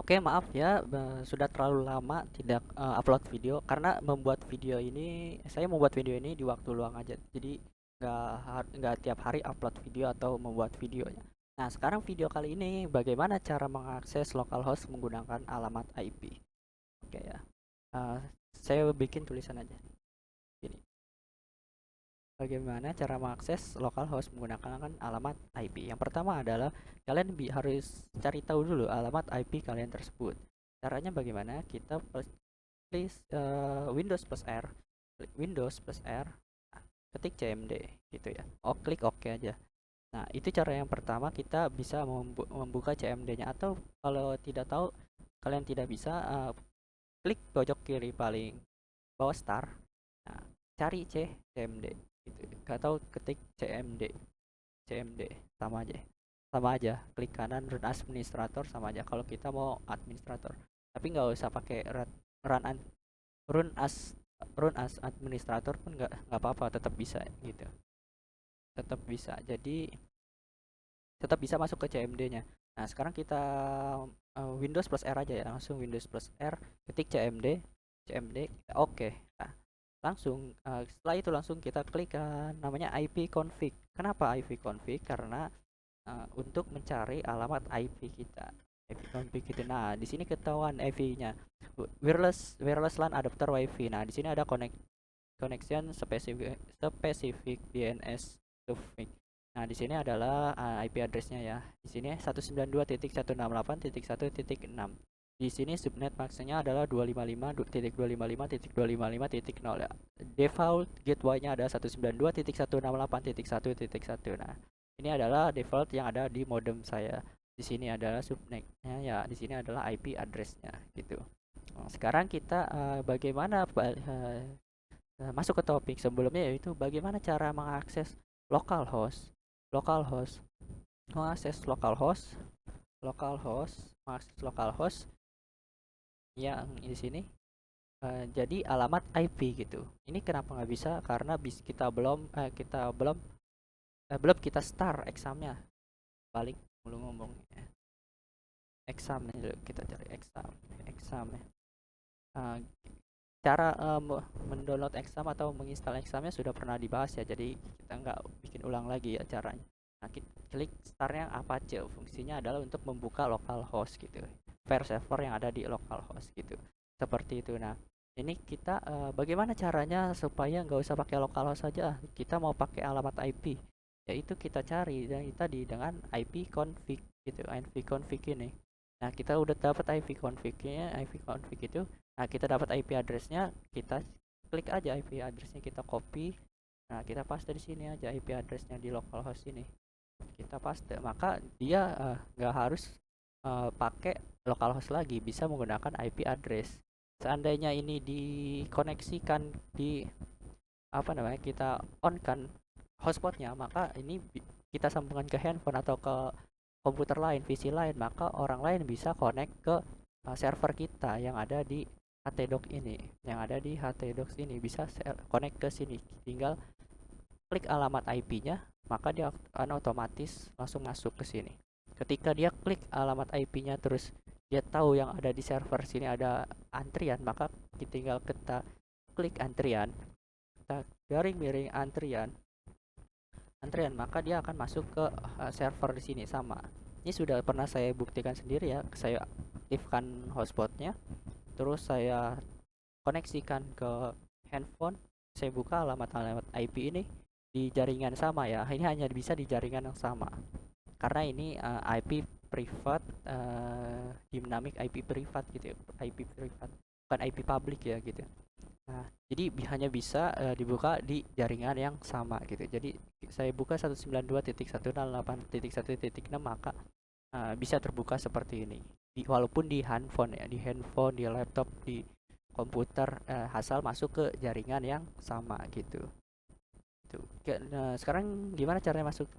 Oke, maaf ya, sudah terlalu lama tidak upload video karena saya membuat video ini di waktu luang aja. Jadi nggak tiap hari upload video atau membuat videonya. Nah, sekarang video kali ini bagaimana cara mengakses localhost menggunakan alamat IP. Oke ya. Eh, saya bikin tulisan aja. Gini. Bagaimana cara mengakses localhost menggunakan alamat IP? Yang pertama adalah kalian harus cari tahu dulu alamat IP kalian tersebut. Caranya bagaimana? Kita please Windows plus R, Windows plus R, ketik cmd gitu ya. Oh, klik OK aja. Nah, itu cara yang pertama kita bisa membuka CMD-nya, atau kalau tidak tahu, kalian tidak bisa, klik pojok kiri paling bawah start. Nah, cari CMD gitu. Atau ketik CMD sama aja. Sama aja, klik kanan run administrator sama aja kalau kita mau administrator. Tapi nggak usah pakai run run as run as administrator pun nggak apa-apa, tetap bisa gitu, tetap bisa. Jadi tetap bisa masuk ke CMD-nya. Nah, sekarang kita Windows plus R aja ya, langsung Windows plus R, ketik CMD kita oke. Nah, langsung setelah itu langsung kita klik namanya IP config. Kenapa IP config? Karena untuk mencari alamat IP kita. IP config itu. Nah, di sini ketahuan IP-nya. Wireless LAN adapter WiFi. Nah, di sini ada connection specific DNS config. Nah, di sini adalah IP address-nya ya. Di sini 192.168.1.6. Di sini subnet maksudnya adalah 255.255.255.0 ya. Default gateway-nya ada 192.168.1.1. Nah, ini adalah default yang ada di modem saya. Di sini adalah subnetnya ya. Di sini adalah IP address-nya gitu. Nah, sekarang kita bagaimana masuk ke topik sebelumnya, yaitu bagaimana cara mengakses localhost. Localhost, mengakses localhost, mengakses localhost yang di sini jadi alamat IP gitu. Ini kenapa nggak bisa? Karena belum kita start examnya. Balik mulu ngomong ya. Exam dulu, kita cari exam ya. Eh, cara mendownload exam atau menginstal examnya sudah pernah dibahas ya, jadi kita nggak bikin ulang lagi ya caranya. Nah, kita klik startnya Apache, fungsinya adalah untuk membuka localhost gitu, file server yang ada di localhost gitu, seperti itu. Nah, ini kita bagaimana caranya supaya nggak usah pakai localhost saja, kita mau pakai alamat IP, yaitu kita cari dan tadi dengan IP config gitu, IP config ini. Nah, kita udah dapat IP config itu. Nah, kita dapat IP address-nya, kita klik aja IP address-nya, kita copy. Nah, kita paste di sini aja IP address-nya di localhost ini. Kita paste, maka dia nggak harus pakai localhost lagi, bisa menggunakan IP address. Seandainya ini dikoneksikan di apa namanya, kita on kan hotspotnya, maka ini kita sambungkan ke handphone atau ke komputer lain, PC lain, maka orang lain bisa connect ke server kita yang ada di htdoc ini, bisa connect ke sini, tinggal klik alamat IP-nya, maka dia akan otomatis langsung masuk ke sini. Ketika dia klik alamat IP-nya, terus dia tahu yang ada di server sini ada antrian, maka kita klik antrian, kita garing miring antrian, maka dia akan masuk ke server di sini sama. Ini sudah pernah saya buktikan sendiri ya. Saya aktifkan hotspotnya, terus saya koneksikan ke handphone, saya buka alamat-alamat IP ini di jaringan sama ya. Ini hanya bisa di jaringan yang sama. Karena ini IP privat, dynamic IP privat gitu ya. IP privat, bukan IP public ya gitu. Nah, jadi hanya bisa dibuka di jaringan yang sama gitu. Jadi saya buka 192.168.1.6, maka bisa terbuka seperti ini. Walaupun di handphone ya, di laptop, di komputer, asal masuk ke jaringan yang sama gitu. Tuh. Nah, sekarang gimana caranya masuk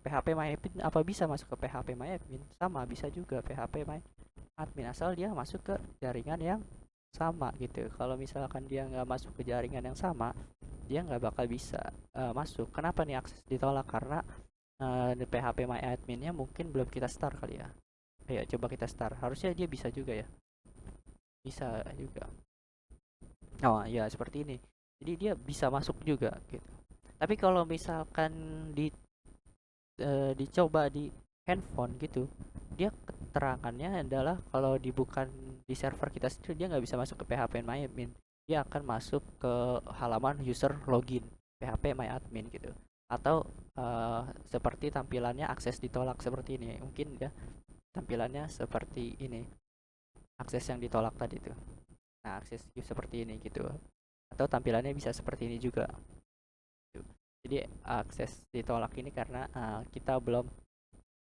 PHP MyAdmin? Apa bisa masuk ke PHP MyAdmin? Sama, bisa juga PHP MyAdmin, asal dia masuk ke jaringan yang sama gitu. Kalau misalkan dia nggak masuk ke jaringan yang sama, dia nggak bakal bisa masuk. Kenapa nih akses ditolak? Karena di PHP MyAdminnya mungkin belum kita start kali ya. Ayo coba kita start, harusnya dia bisa juga ya, bisa juga. Oh ya seperti ini, jadi dia bisa masuk juga gitu. Tapi kalau misalkan di dicoba di handphone gitu, dia keterangannya adalah kalau dibuka di server kita sendiri dia nggak bisa masuk ke PHP MyAdmin, dia akan masuk ke halaman user login PHP MyAdmin gitu, atau seperti tampilannya akses ditolak seperti ini mungkin ya, tampilannya seperti ini, akses yang ditolak tadi tuh. Nah akses seperti ini gitu, atau tampilannya bisa seperti ini juga. Jadi akses ditolak ini karena kita belum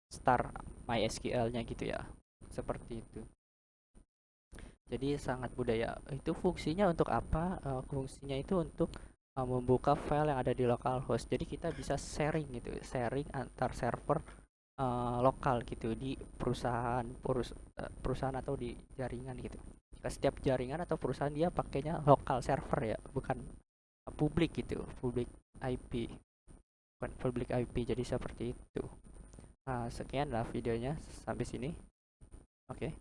start MySQL-nya gitu ya. Seperti itu. Jadi sangat budaya. Itu fungsinya untuk apa? Fungsinya itu untuk membuka file yang ada di localhost. Jadi kita bisa sharing gitu, sharing antar server lokal gitu di perusahaan atau di jaringan gitu. Setiap jaringan atau perusahaan dia pakainya lokal server ya, bukan publik gitu, publik IP, bukan public IP. Jadi seperti itu. Sekian lah videonya sampai sini. Oke.